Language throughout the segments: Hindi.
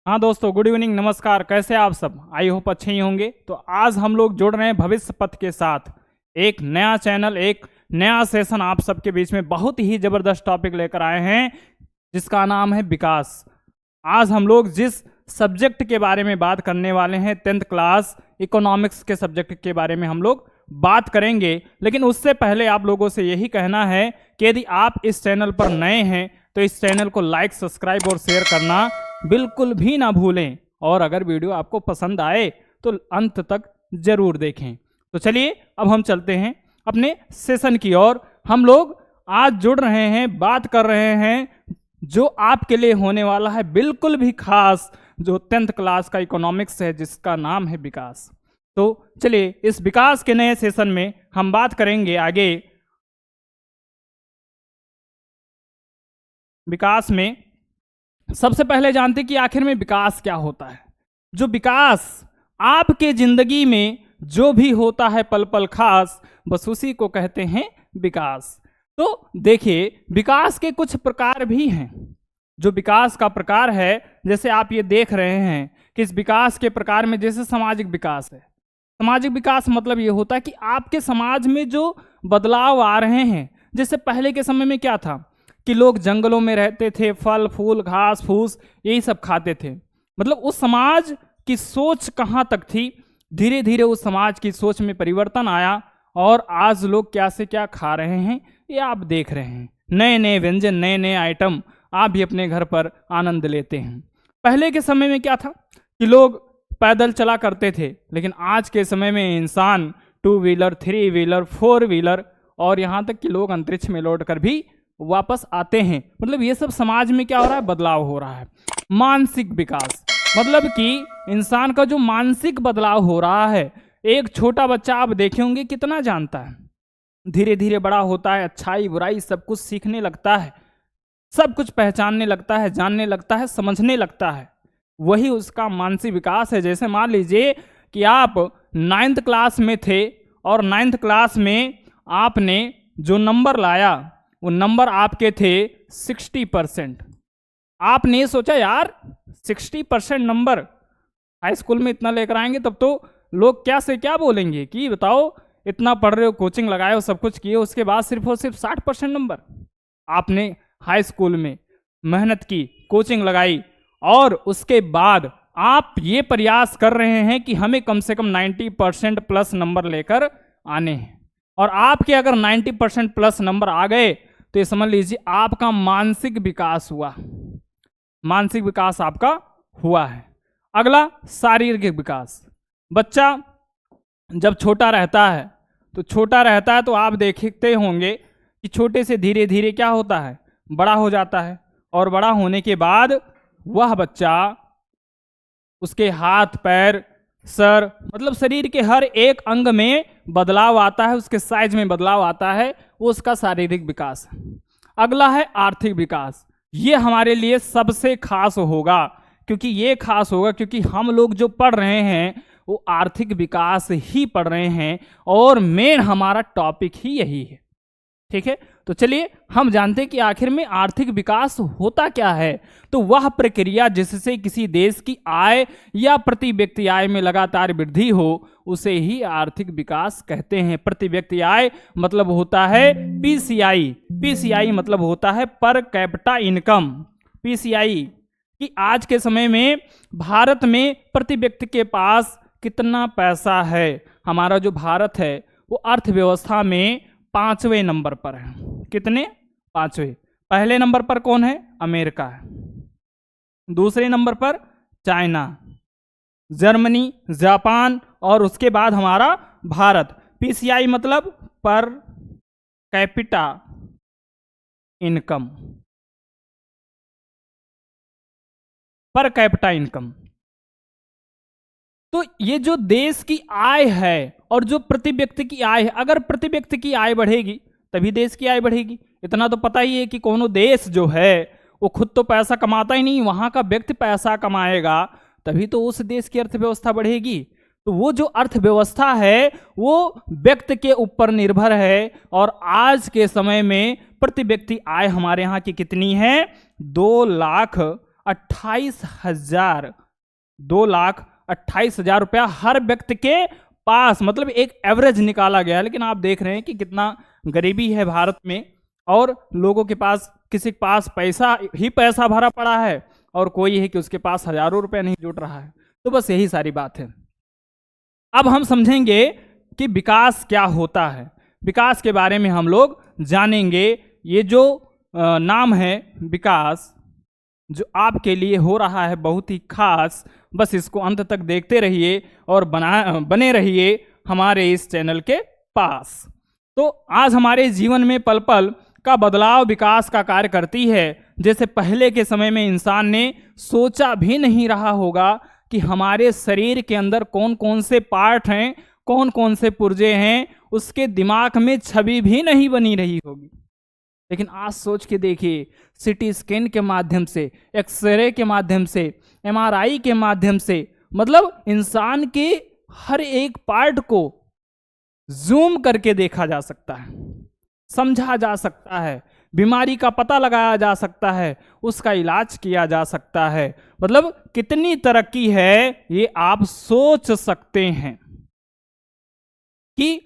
हाँ दोस्तों, गुड इवनिंग, नमस्कार। कैसे आप सब? आई होप अच्छे ही होंगे। तो आज हम लोग जुड़ रहे हैं भविष्य पथ के साथ। एक नया चैनल, एक नया सेशन आप सबके बीच में बहुत ही ज़बरदस्त टॉपिक लेकर आए हैं जिसका नाम है विकास। आज हम लोग जिस सब्जेक्ट के बारे में बात करने वाले हैं, 10th क्लास इकोनॉमिक्स के सब्जेक्ट के बारे में हम लोग बात करेंगे। लेकिन उससे पहले आप लोगों से यही कहना है कि यदि आप इस चैनल पर नए हैं तो इस चैनल को लाइक, सब्सक्राइब और शेयर करना बिल्कुल भी ना भूलें। और अगर वीडियो आपको पसंद आए तो अंत तक जरूर देखें। तो चलिए अब हम चलते हैं अपने सेशन की ओर। हम लोग आज जुड़ रहे हैं, बात कर रहे हैं जो आपके लिए होने वाला है बिल्कुल भी खास, जो 10th क्लास का इकोनॉमिक्स है जिसका नाम है विकास। तो चलिए इस विकास के नए सेशन में हम बात करेंगे आगे। विकास में सबसे पहले जानते कि आखिर में विकास क्या होता है। जो विकास आपके जिंदगी में जो भी होता है पल पल खास, बस उसी को कहते हैं विकास। तो देखिए, विकास के कुछ प्रकार भी हैं। जो विकास का प्रकार है, जैसे आप ये देख रहे हैं कि इस विकास के प्रकार में जैसे सामाजिक विकास है। सामाजिक विकास मतलब ये होता है कि आपके समाज में जो बदलाव आ रहे हैं। जैसे पहले के समय में क्या था कि लोग जंगलों में रहते थे, फल फूल घास फूस यही सब खाते थे। मतलब उस समाज की सोच कहाँ तक थी। धीरे धीरे उस समाज की सोच में परिवर्तन आया और आज लोग क्या से क्या खा रहे हैं ये आप देख रहे हैं। नए नए व्यंजन, नए नए आइटम आप भी अपने घर पर आनंद लेते हैं। पहले के समय में क्या था कि लोग पैदल चला करते थे, लेकिन आज के समय में इंसान 2 व्हीलर, 3 व्हीलर, 4 व्हीलर और यहाँ तक कि लोग अंतरिक्ष में लौट कर भी वापस आते हैं। मतलब ये सब समाज में क्या हो रहा है, बदलाव हो रहा है। मानसिक विकास मतलब कि इंसान का जो मानसिक बदलाव हो रहा है। एक छोटा बच्चा आप देखे होंगे कितना जानता है, धीरे धीरे बड़ा होता है, अच्छाई बुराई सब कुछ सीखने लगता है, सब कुछ पहचानने लगता है, जानने लगता है, समझने लगता है। वही उसका मानसिक विकास है। जैसे मान लीजिए कि आप 9th क्लास में थे और 9th क्लास में आपने जो नंबर लाया वो नंबर आपके थे 60%। आपने ये सोचा यार 60% नंबर हाई स्कूल में इतना लेकर आएंगे तब तो लोग क्या से क्या बोलेंगे कि बताओ इतना पढ़ रहे हो, कोचिंग लगाए हो, सब कुछ किए, उसके बाद सिर्फ और सिर्फ 60% नंबर। आपने हाई स्कूल में मेहनत की, कोचिंग लगाई और उसके बाद आप ये प्रयास कर रहे हैं कि हमें कम से कम 90% प्लस नंबर लेकर आने हैं। और आपके अगर 90% प्लस नंबर आ गए तो ये समझ लीजिए आपका मानसिक विकास हुआ। मानसिक विकास आपका हुआ है। अगला शारीरिक विकास। बच्चा जब छोटा रहता है तो आप देखते होंगे कि छोटे से धीरे धीरे क्या होता है, बड़ा हो जाता है। और बड़ा होने के बाद वह बच्चा, उसके हाथ पैर सर मतलब शरीर के हर एक अंग में बदलाव आता है, उसके साइज में बदलाव आता है, वो उसका शारीरिक विकास है। अगला है आर्थिक विकास। ये हमारे लिए सबसे खास होगा, क्योंकि हम लोग जो पढ़ रहे हैं वो आर्थिक विकास ही पढ़ रहे हैं और मेन हमारा टॉपिक ही यही है। ठीक है, तो चलिए हम जानते हैं कि आखिर में आर्थिक विकास होता क्या है। तो वह प्रक्रिया जिससे किसी देश की आय या प्रति व्यक्ति आय में लगातार वृद्धि हो उसे ही आर्थिक विकास कहते हैं। प्रति व्यक्ति आय मतलब होता है पीसीआई। पीसीआई मतलब होता है पर कैपिटा इनकम। पीसीआई कि आज के समय में भारत में प्रति व्यक्ति के पास कितना पैसा है। हमारा जो भारत है वो अर्थव्यवस्था में 5वें नंबर पर है। कितने? 5वें। पहले नंबर पर कौन है? अमेरिका है। दूसरे नंबर पर चाइना, जर्मनी, जापान और उसके बाद हमारा भारत। पीसीआई मतलब per capita income. Per capita income. तो ये जो देश की आय है और जो प्रति व्यक्ति की आय है, अगर प्रति व्यक्ति की आय बढ़ेगी तभी देश की आय बढ़ेगी। इतना तो पता ही है कि कोनो देश जो है वो खुद तो पैसा कमाता ही नहीं, वहां का व्यक्ति पैसा कमाएगा तभी तो उस देश की अर्थव्यवस्था बढ़ेगी। तो वो जो अर्थव्यवस्था है वो व्यक्ति के ऊपर निर्भर है। और आज के समय में प्रति व्यक्ति आय हमारे यहाँ की कितनी है? 28,000, 2,28,000 रुपया हर व्यक्ति के पास, मतलब एक एवरेज निकाला गया है। लेकिन आप देख रहे हैं कि कितना गरीबी है भारत में, और लोगों के पास, किसी के पास पैसा ही पैसा भरा पड़ा है, और कोई है कि उसके पास हजारों रुपए नहीं जुट रहा है। तो बस यही सारी बात है। अब हम समझेंगे कि विकास क्या होता है, विकास के बारे में हम लोग जानेंगे। ये जो नाम है विकास, जो आपके लिए हो रहा है बहुत ही खास, बस इसको अंत तक देखते रहिए और बने रहिए हमारे इस चैनल के पास। तो आज हमारे जीवन में पल पल का बदलाव विकास का कार्य करती है। जैसे पहले के समय में इंसान ने सोचा भी नहीं रहा होगा कि हमारे शरीर के अंदर कौन कौन से पार्ट हैं, कौन कौन से पुर्जे हैं, उसके दिमाग में छवि भी नहीं बनी रही होगी। लेकिन आज सोच के देखिए, सीटी स्कैन के माध्यम से, एक्सरे के माध्यम से, एमआरआई के माध्यम से, मतलब इंसान के हर एक पार्ट को जूम करके देखा जा सकता है, समझा जा सकता है, बीमारी का पता लगाया जा सकता है, उसका इलाज किया जा सकता है। मतलब कितनी तरक्की है ये आप सोच सकते हैं कि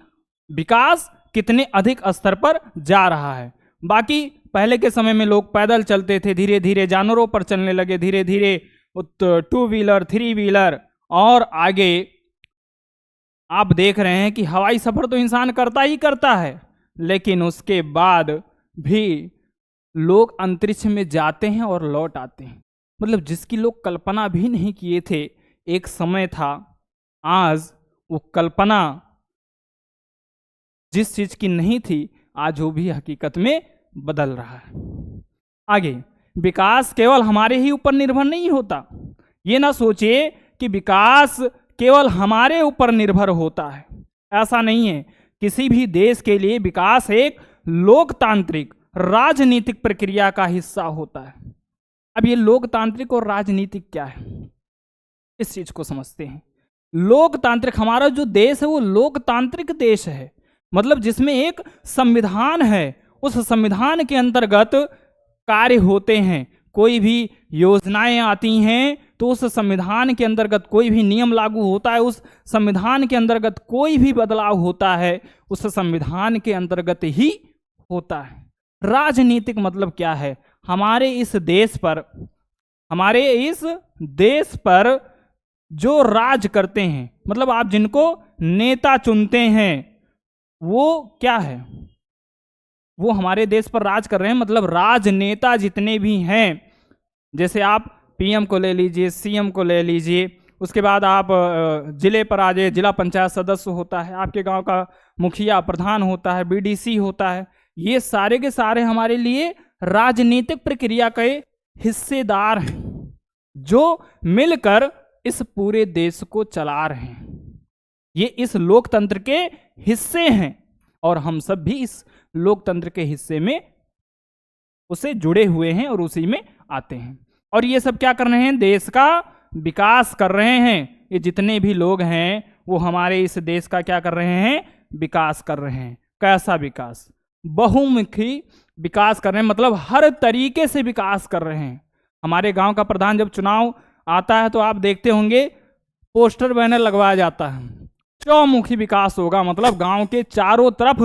विकास कितने अधिक स्तर पर जा रहा है। बाकी पहले के समय में लोग पैदल चलते थे, धीरे धीरे जानवरों पर चलने लगे, धीरे धीरे 2 व्हीलर, 3 व्हीलर, और आगे आप देख रहे हैं कि हवाई सफर तो इंसान करता ही करता है। लेकिन उसके बाद भी लोग अंतरिक्ष में जाते हैं और लौट आते हैं, मतलब जिसकी लोग कल्पना भी नहीं किए थे। एक समय था, आज वो कल्पना जिस चीज की नहीं थी, आज वो भी हकीकत में बदल रहा है। आगे, विकास केवल हमारे ही ऊपर निर्भर नहीं होता। ये ना सोचिए कि विकास केवल हमारे ऊपर निर्भर होता है, ऐसा नहीं है। किसी भी देश के लिए विकास एक लोकतांत्रिक राजनीतिक प्रक्रिया का हिस्सा होता है। अब ये लोकतांत्रिक और राजनीतिक क्या है, इस चीज को समझते हैं। लोकतांत्रिक, हमारा जो देश है वो लोकतांत्रिक देश है, मतलब जिसमें एक संविधान है, उस संविधान के अंतर्गत कार्य होते हैं। कोई भी योजनाएं आती हैं तो उस संविधान के अंतर्गत, कोई भी नियम लागू होता है उस संविधान के अंतर्गत, कोई भी बदलाव होता है उस संविधान के अंतर्गत ही होता है। राजनीतिक मतलब क्या है, हमारे इस देश पर जो राज करते हैं, मतलब आप जिनको नेता चुनते हैं, वो क्या है, वो हमारे देश पर राज कर रहे हैं। मतलब राजनेता जितने भी हैं, जैसे आप पीएम को ले लीजिए, सीएम को ले लीजिए, उसके बाद आप जिले पर आ जाइए, जिला पंचायत सदस्य होता है, आपके गांव का मुखिया प्रधान होता है, बीडीसी होता है, ये सारे के सारे हमारे लिए राजनीतिक प्रक्रिया के हिस्सेदार हैं, जो मिलकर इस पूरे देश को चला रहे हैं। ये इस लोकतंत्र के हिस्से हैं, और हम सब भी इस लोकतंत्र के हिस्से में उसे जुड़े हुए हैं और उसी में आते हैं। और ये सब क्या कर रहे हैं, देश का विकास कर रहे हैं। ये जितने भी लोग हैं वो हमारे इस देश का क्या कर रहे हैं, विकास कर रहे हैं। कैसा विकास, बहुमुखी विकास कर रहे हैं, मतलब हर तरीके से विकास कर रहे हैं। हमारे गांव का प्रधान जब चुनाव आता है तो आप देखते होंगे पोस्टर बैनर लगवाया जाता है, चौमुखी विकास होगा, मतलब गांव के चारों तरफ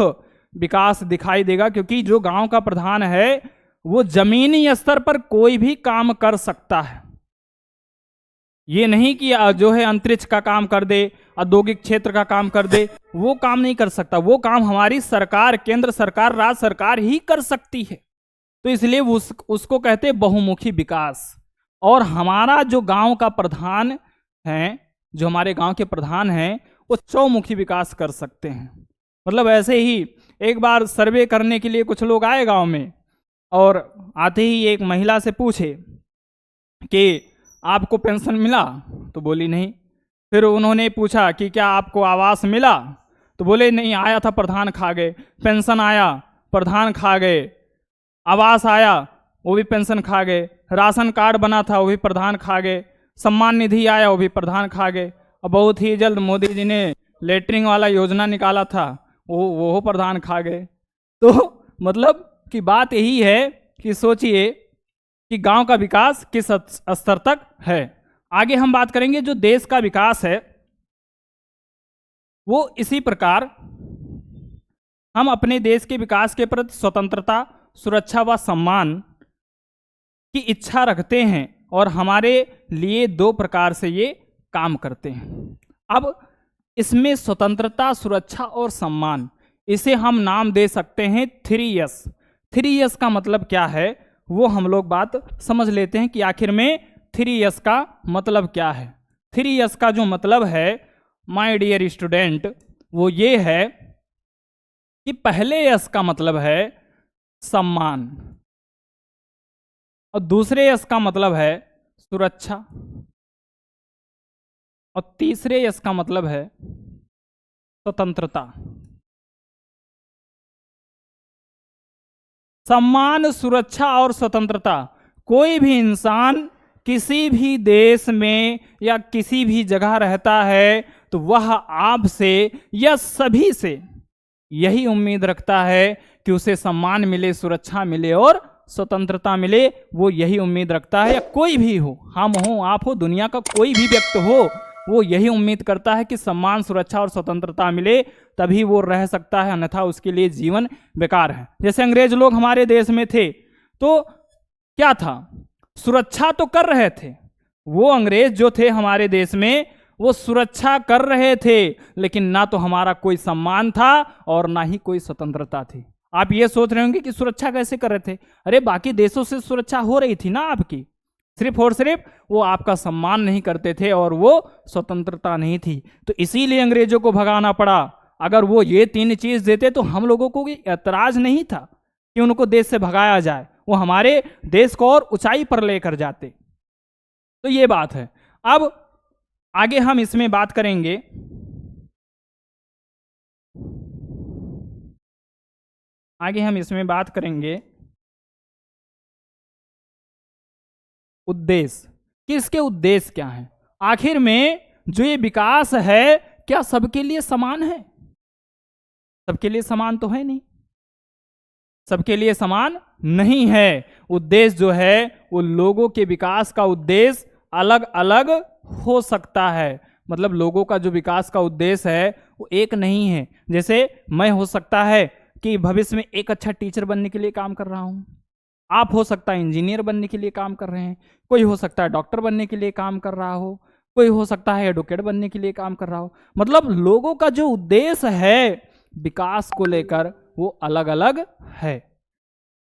विकास दिखाई देगा। क्योंकि जो गांव का प्रधान है वो जमीनी स्तर पर कोई भी काम कर सकता है। ये नहीं कि जो है अंतरिक्ष का काम कर दे, औद्योगिक क्षेत्र का काम कर दे, वो काम नहीं कर सकता। वो काम हमारी सरकार, केंद्र सरकार, राज्य सरकार ही कर सकती है। तो इसलिए उसको कहते हैं बहुमुखी विकास। और हमारा जो गांव का प्रधान है, जो हमारे गांव के प्रधान हैं, वो चौमुखी विकास कर सकते हैं। मतलब ऐसे ही एक बार सर्वे करने के लिए कुछ लोग आए गांव में, और आते ही एक महिला से पूछे कि आपको पेंशन मिला, तो बोली नहीं। फिर उन्होंने पूछा कि क्या आपको आवास मिला, तो बोले नहीं, आया था प्रधान खा गए। पेंशन आया, प्रधान खा गए। आवास आया, वो भी पेंशन खा गए। राशन कार्ड बना था, वो भी प्रधान खा गए। सम्मान निधि आया, वो भी प्रधान खा गए। और बहुत ही जल्द मोदी जी ने लेटरिंग वाला योजना निकाला था, वो प्रधान खा गए। तो मतलब की बात यही है कि सोचिए कि गांव का विकास किस स्तर तक है। आगे हम बात करेंगे जो देश का विकास है वो इसी प्रकार हम अपने देश के विकास के प्रति स्वतंत्रता, सुरक्षा व सम्मान की इच्छा रखते हैं और हमारे लिए दो प्रकार से ये काम करते हैं। अब इसमें स्वतंत्रता, सुरक्षा और सम्मान, इसे हम नाम दे सकते हैं 3S। 3S का मतलब क्या है वो हम लोग बात समझ लेते हैं कि आखिर में 3S का मतलब क्या है। 3S का जो मतलब है माय डियर स्टूडेंट वो ये है कि पहले S का मतलब है सम्मान और दूसरे S का मतलब है सुरक्षा और तीसरे S का मतलब है स्वतंत्रता। सम्मान, सुरक्षा और स्वतंत्रता, कोई भी इंसान किसी भी देश में या किसी भी जगह रहता है तो वह आपसे या सभी से यही उम्मीद रखता है कि उसे सम्मान मिले, सुरक्षा मिले और स्वतंत्रता मिले। वो यही उम्मीद रखता है, या कोई भी हो, हम हो, आप हो, दुनिया का कोई भी व्यक्ति हो, वो यही उम्मीद करता है कि सम्मान, सुरक्षा और स्वतंत्रता मिले तभी वो रह सकता है, अन्यथा उसके लिए जीवन बेकार है। जैसे अंग्रेज लोग हमारे देश में थे तो क्या था, सुरक्षा तो कर रहे थे, वो अंग्रेज जो थे हमारे देश में वो सुरक्षा कर रहे थे, लेकिन ना तो हमारा कोई सम्मान था और ना ही कोई स्वतंत्रता थी। आप ये सोच रहे होंगे कि सुरक्षा कैसे कर रहे थे, अरे बाकी देशों से सुरक्षा हो रही थी ना आपकी, सिर्फ और सिर्फ वो आपका सम्मान नहीं करते थे और वो स्वतंत्रता नहीं थी, तो इसीलिए अंग्रेजों को भगाना पड़ा। अगर वो ये तीन चीज देते तो हम लोगों को कोई ऐतराज नहीं था कि उनको देश से भगाया जाए, वो हमारे देश को और ऊंचाई पर लेकर जाते। तो ये बात है। अब आगे हम इसमें बात करेंगे उद्देश्य, कि इसके उद्देश्य क्या है। आखिर में जो ये विकास है क्या सबके लिए समान है? सबके लिए समान तो है नहीं, सबके लिए समान नहीं है। उद्देश्य जो है वो लोगों के विकास का उद्देश्य अलग अलग हो सकता है, मतलब लोगों का जो विकास का उद्देश्य है वो एक नहीं है। जैसे मैं हो सकता है कि भविष्य में एक अच्छा टीचर बनने के लिए काम कर रहा हूं, आप हो सकता है इंजीनियर बनने के लिए काम कर रहे हैं, कोई हो सकता है डॉक्टर बनने के लिए काम कर रहा हो, कोई हो सकता है एडवोकेट बनने के लिए काम कर रहा हो। मतलब लोगों का जो उद्देश्य है विकास को लेकर वो अलग अलग है।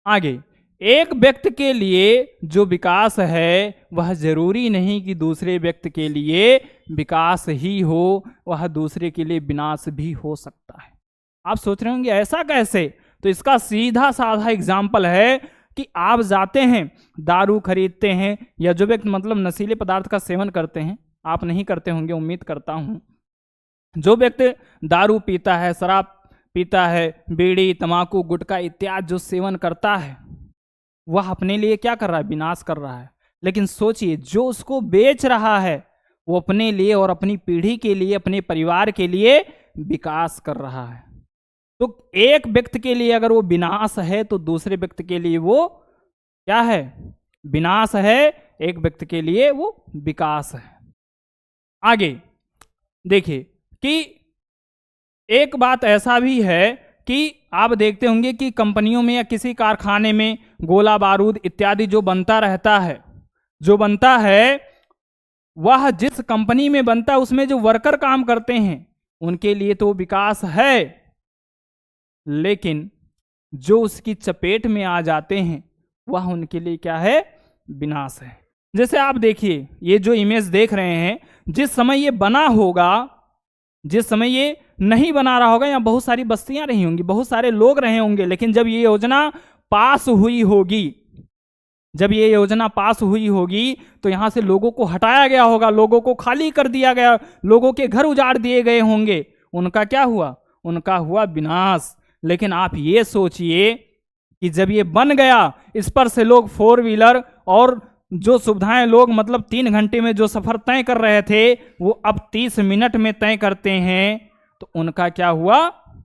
आगे, एक व्यक्ति के लिए जो विकास है वह जरूरी नहीं कि दूसरे व्यक्ति के लिए विकास ही हो, वह दूसरे के लिए विनाश भी हो सकता है। आप सोच रहे होंगे ऐसा कैसे, तो इसका सीधा साधा एग्जाम्पल है कि आप जाते हैं दारू खरीदते हैं, या जो व्यक्ति मतलब नशीले पदार्थ का सेवन करते हैं, आप नहीं करते होंगे उम्मीद करता हूं, जो व्यक्ति दारू पीता है, शराब पीता है, बीड़ी, तंबाकू, गुटखा इत्यादि जो सेवन करता है वह अपने लिए क्या कर रहा है, विनाश कर रहा है। लेकिन सोचिए जो उसको बेच रहा है वो अपने लिए और अपनी पीढ़ी के लिए, अपने परिवार के लिए विकास कर रहा है। तो एक व्यक्ति के लिए अगर वो विनाश है तो दूसरे व्यक्ति के लिए वो क्या है, विनाश है, एक व्यक्ति के लिए वो विकास है। आगे देखिए कि एक बात ऐसा भी है कि आप देखते होंगे कि कंपनियों में या किसी कारखाने में गोला बारूद इत्यादि जो बनता रहता है, जो बनता है वह जिस कंपनी में बनता है उसमें जो वर्कर काम करते हैं उनके लिए तो विकास है, लेकिन जो उसकी चपेट में आ जाते हैं वह उनके लिए क्या है, विनाश है। जैसे आप देखिए ये जो इमेज देख रहे हैं, जिस समय ये बना होगा, जिस समय ये नहीं बना रहा होगा, यहाँ बहुत सारी बस्तियां रही होंगी, बहुत सारे लोग रहे होंगे, लेकिन जब ये योजना पास हुई होगी, जब ये योजना पास हुई होगी तो यहाँ से लोगों को हटाया गया होगा, लोगों को खाली कर दिया गया, लोगों के घर उजाड़ दिए गए होंगे, उनका क्या हुआ, उनका हुआ विनाश। लेकिन आप ये सोचिए कि जब ये बन गया, इस पर से लोग 4 व्हीलर और जो सुविधाएं लोग मतलब 3 घंटे में जो सफर तय कर रहे थे वो अब 30 मिनट में तय करते हैं, तो उनका क्या हुआ,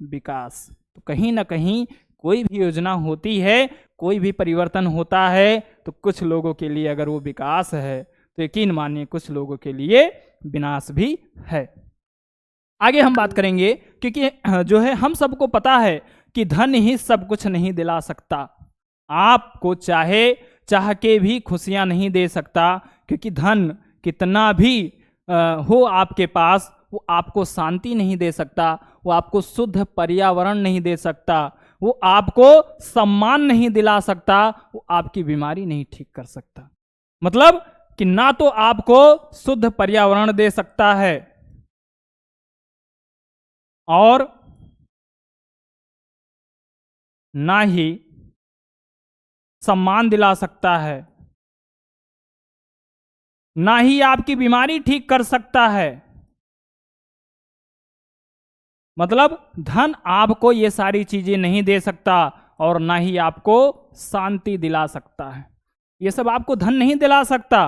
विकास। तो कहीं ना कहीं कोई भी योजना होती है, कोई भी परिवर्तन होता है, तो कुछ लोगों के लिए अगर वो विकास है तो यकीन मानिए कुछ लोगों के लिए विनाश भी है। आगे हम बात करेंगे, क्योंकि जो है हम सबको पता है कि धन ही सब कुछ नहीं दिला सकता। आपको चाह के भी खुशियां नहीं दे सकता, क्योंकि धन कितना भी हो आपके पास, वो आपको शांति नहीं दे सकता, वो आपको शुद्ध पर्यावरण नहीं दे सकता, वो आपको सम्मान नहीं दिला सकता, वो आपकी बीमारी नहीं ठीक कर सकता। मतलब कि ना तो आपको शुद्ध पर्यावरण दे सकता है और ना ही सम्मान दिला सकता है, ना ही आपकी बीमारी ठीक कर सकता है। मतलब धन आपको ये सारी चीजें नहीं दे सकता और ना ही आपको शांति दिला सकता है। ये सब आपको धन नहीं दिला सकता।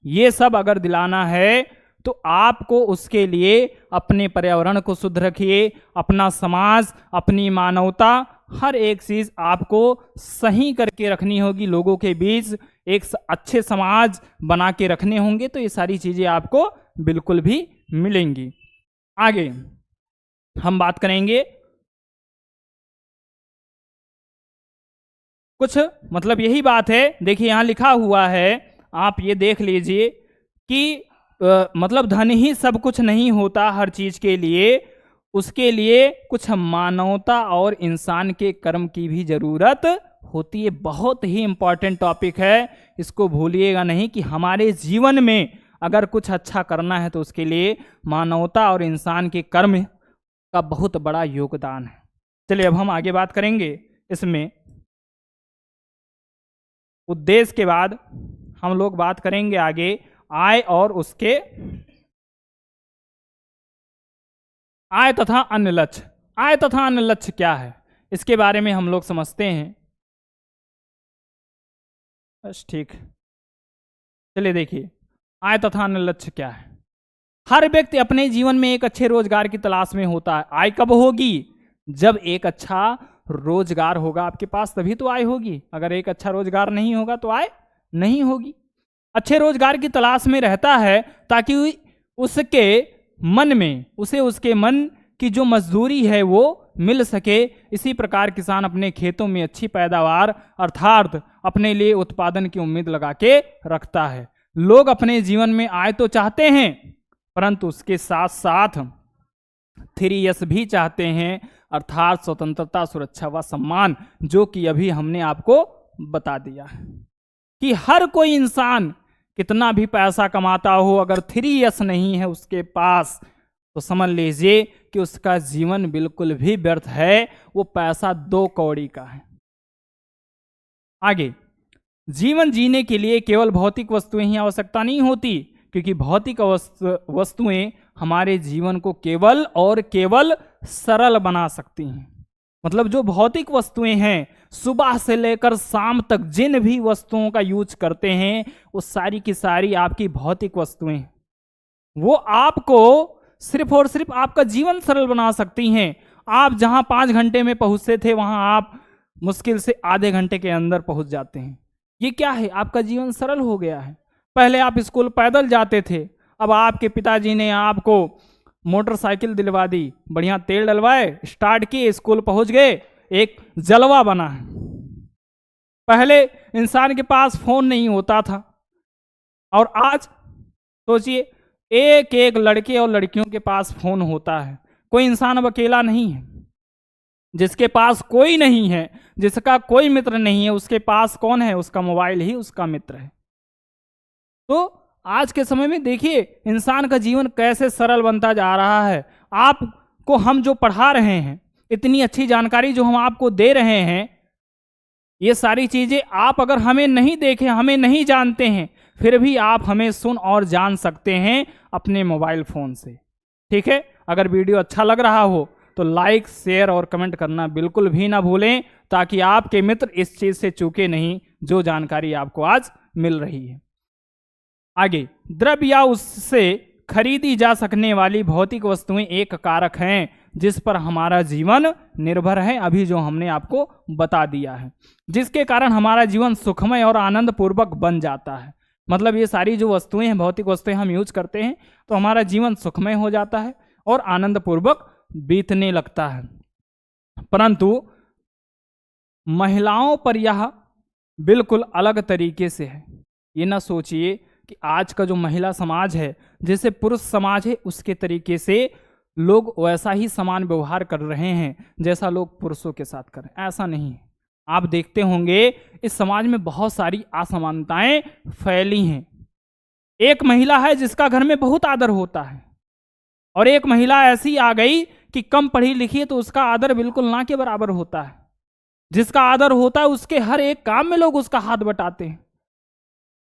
ये सब अगर दिलाना है तो आपको उसके लिए अपने पर्यावरण को शुद्ध रखिए, अपना समाज, अपनी मानवता, हर एक चीज आपको सही करके रखनी होगी। लोगों के बीच एक अच्छे समाज बना के रखने होंगे, तो ये सारी चीजें आपको बिल्कुल भी मिलेंगी। आगे हम बात करेंगे कुछ, मतलब यही बात है। देखिए यहां लिखा हुआ है, आप ये देख लीजिए कि मतलब धन ही सब कुछ नहीं होता हर चीज के लिए, उसके लिए कुछ मानवता और इंसान के कर्म की भी जरूरत होती है। बहुत ही इंपॉर्टेंट टॉपिक है, इसको भूलिएगा नहीं कि हमारे जीवन में अगर कुछ अच्छा करना है तो उसके लिए मानवता और इंसान के कर्म का बहुत बड़ा योगदान है। चलिए अब हम आगे बात करेंगे इसमें। उद्देश्य के बाद हम लोग बात करेंगे आगे आय और उसके आय तथा अन्य लक्ष्य। आय तथा अन्य लक्ष्य क्या है, इसके बारे में हम लोग समझते हैं। बस ठीक, चलिए देखिए आय तथा अन्य लक्ष्य क्या है। हर व्यक्ति अपने जीवन में एक अच्छे रोजगार की तलाश में होता है। आय कब होगी? जब एक अच्छा रोजगार होगा आपके पास, तभी तो आय होगी। अगर एक अच्छा रोजगार नहीं होगा तो आय नहीं होगी। अच्छे रोजगार की तलाश में रहता है ताकि उसके मन में उसके मन की जो मजदूरी है वो मिल सके। इसी प्रकार किसान अपने खेतों में अच्छी पैदावार अर्थात अपने लिए उत्पादन की उम्मीद लगा के रखता है। लोग अपने जीवन में आय तो चाहते हैं, परंतु उसके साथ साथ 3S भी चाहते हैं, अर्थात स्वतंत्रता, सुरक्षा व सम्मान, जो कि अभी हमने आपको बता दिया कि हर कोई इंसान कितना भी पैसा कमाता हो, अगर 3S नहीं है उसके पास तो समझ लीजिए कि उसका जीवन बिल्कुल भी व्यर्थ है। वो पैसा 2 कौड़ी का है। आगे, जीवन जीने के लिए केवल भौतिक वस्तुएं ही आवश्यकता नहीं होती, क्योंकि भौतिक वस्तुएं हमारे जीवन को केवल और केवल सरल बना सकती हैं। मतलब जो भौतिक वस्तुएं हैं, सुबह से लेकर शाम तक जिन भी वस्तुओं का यूज करते हैं, वो सारी की सारी आपकी भौतिक वस्तुएं, वो आपको सिर्फ और सिर्फ आपका जीवन सरल बना सकती हैं। आप जहां 5 घंटे में पहुंचते थे, वहां आप मुश्किल से आधे घंटे के अंदर पहुंच जाते हैं। ये क्या है? आपका जीवन सरल हो गया है। पहले आप स्कूल पैदल जाते थे, अब आपके पिताजी ने आपको मोटरसाइकिल दिलवा दी, बढ़िया तेल डलवाए, स्टार्ट किए, स्कूल पहुंच गए, एक जलवा बना है। पहले इंसान के पास फोन नहीं होता था, और आज सोचिए एक एक लड़के और लड़कियों के पास फोन होता है। कोई इंसान अब अकेला नहीं है। जिसके पास कोई नहीं है, जिसका कोई मित्र नहीं है, उसके पास कौन है? उसका मोबाइल ही उसका मित्र है। तो आज के समय में देखिए इंसान का जीवन कैसे सरल बनता जा रहा है। आपको हम जो पढ़ा रहे हैं, इतनी अच्छी जानकारी जो हम आपको दे रहे हैं, ये सारी चीजें आप अगर हमें नहीं देखें, हमें नहीं जानते हैं, फिर भी आप हमें सुन और जान सकते हैं अपने मोबाइल फोन से। ठीक है, अगर वीडियो अच्छा लग रहा हो तो लाइक, शेयर और कमेंट करना बिल्कुल भी ना भूलें, ताकि आपके मित्र इस चीज से चूके नहीं जो जानकारी आपको आज मिल रही है। आगे, द्रव्य या उससे खरीदी जा सकने वाली भौतिक वस्तुएं एक कारक हैं जिस पर हमारा जीवन निर्भर है, अभी जो हमने आपको बता दिया है, जिसके कारण हमारा जीवन सुखमय और आनंद पूर्वक बन जाता है। मतलब ये सारी जो वस्तुएं हैं, भौतिक वस्तुएं हम यूज करते हैं तो हमारा जीवन सुखमय हो जाता है और आनंद पूर्वक बीतने लगता है। परंतु महिलाओं पर यह बिल्कुल अलग तरीके से है। ये ना सोचिए कि आज का जो महिला समाज है, जैसे पुरुष समाज है, उसके तरीके से लोग वैसा ही समान व्यवहार कर रहे हैं जैसा लोग पुरुषों के साथ करें, ऐसा नहीं है। आप देखते होंगे इस समाज में बहुत सारी असमानताएं फैली हैं। एक महिला है जिसका घर में बहुत आदर होता है, और एक महिला ऐसी आ गई कि कम पढ़ी लिखी है तो उसका आदर बिल्कुल ना के बराबर होता है। जिसका आदर होता है उसके हर एक काम में लोग उसका हाथ बटाते हैं,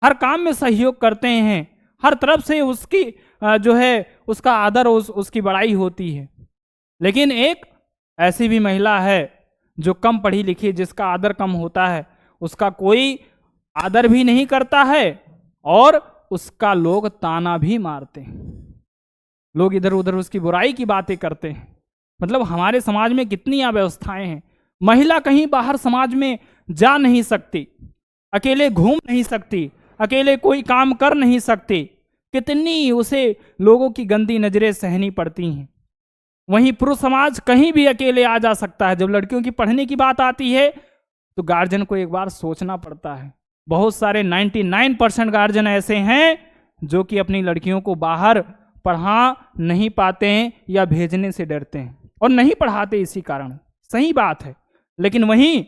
हर काम में सहयोग करते हैं, हर तरफ से उसकी जो है उसका आदर, उसकी बड़ाई होती है। लेकिन एक ऐसी भी महिला है जो कम पढ़ी लिखी, जिसका आदर कम होता है, उसका कोई आदर भी नहीं करता है और उसका लोग ताना भी मारते हैं। लोग इधर उधर उसकी बुराई की बातें करते हैं। मतलब हमारे समाज में कितनी अव्यवस्थाएं हैं। महिला कहीं बाहर समाज में जा नहीं सकती, अकेले घूम नहीं सकती, अकेले कोई काम कर नहीं सकती, कितनी उसे लोगों की गंदी नजरें सहनी पड़ती हैं। वहीं पुरुष समाज कहीं भी अकेले आ जा सकता है। जब लड़कियों की पढ़ने की बात आती है तो गार्जियन को एक बार सोचना पड़ता है। बहुत सारे 99% गार्जियन ऐसे हैं जो कि अपनी लड़कियों को बाहर पढ़ा नहीं पाते हैं या भेजने से डरते हैं और नहीं पढ़ाते इसी कारण। सही बात है। लेकिन वहीं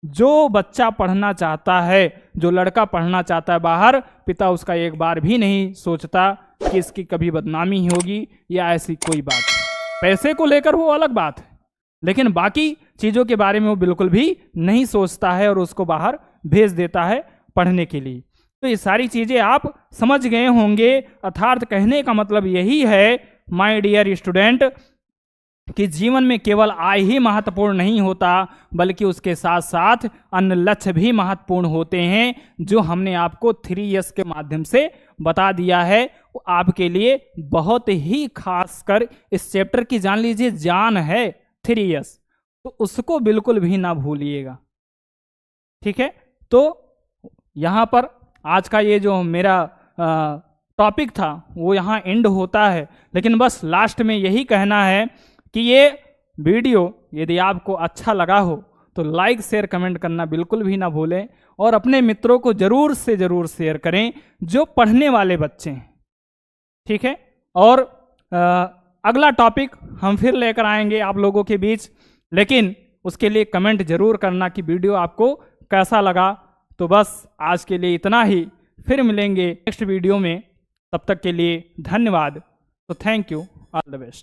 जो बच्चा पढ़ना चाहता है, जो लड़का पढ़ना चाहता है बाहर, पिता उसका एक बार भी नहीं सोचता कि इसकी कभी बदनामी होगी या ऐसी कोई बात है। पैसे को लेकर वो अलग बात है, लेकिन बाकी चीज़ों के बारे में वो बिल्कुल भी नहीं सोचता है और उसको बाहर भेज देता है पढ़ने के लिए। तो ये सारी चीज़ें आप समझ गए होंगे। अर्थात कहने का मतलब यही है माय डियर स्टूडेंट कि जीवन में केवल आय ही महत्वपूर्ण नहीं होता, बल्कि उसके साथ साथ अन्य लक्ष्य भी महत्वपूर्ण होते हैं, जो हमने आपको 3S के माध्यम से बता दिया है। वो आपके लिए बहुत ही खास कर इस चैप्टर की जान लीजिए जान है 3S, तो उसको बिल्कुल भी ना भूलिएगा। ठीक है, तो यहाँ पर आज का ये जो मेरा टॉपिक था वो यहाँ एंड होता है। लेकिन बस लास्ट में यही कहना है कि ये वीडियो यदि आपको अच्छा लगा हो तो लाइक शेयर कमेंट करना बिल्कुल भी ना भूलें, और अपने मित्रों को ज़रूर से ज़रूर शेयर करें जो पढ़ने वाले बच्चे हैं। ठीक है, और अगला टॉपिक हम फिर लेकर आएंगे आप लोगों के बीच, लेकिन उसके लिए कमेंट जरूर करना कि वीडियो आपको कैसा लगा। तो बस आज के लिए इतना ही, फिर मिलेंगे नेक्स्ट वीडियो में। तब तक के लिए धन्यवाद। तो thank you, all the best.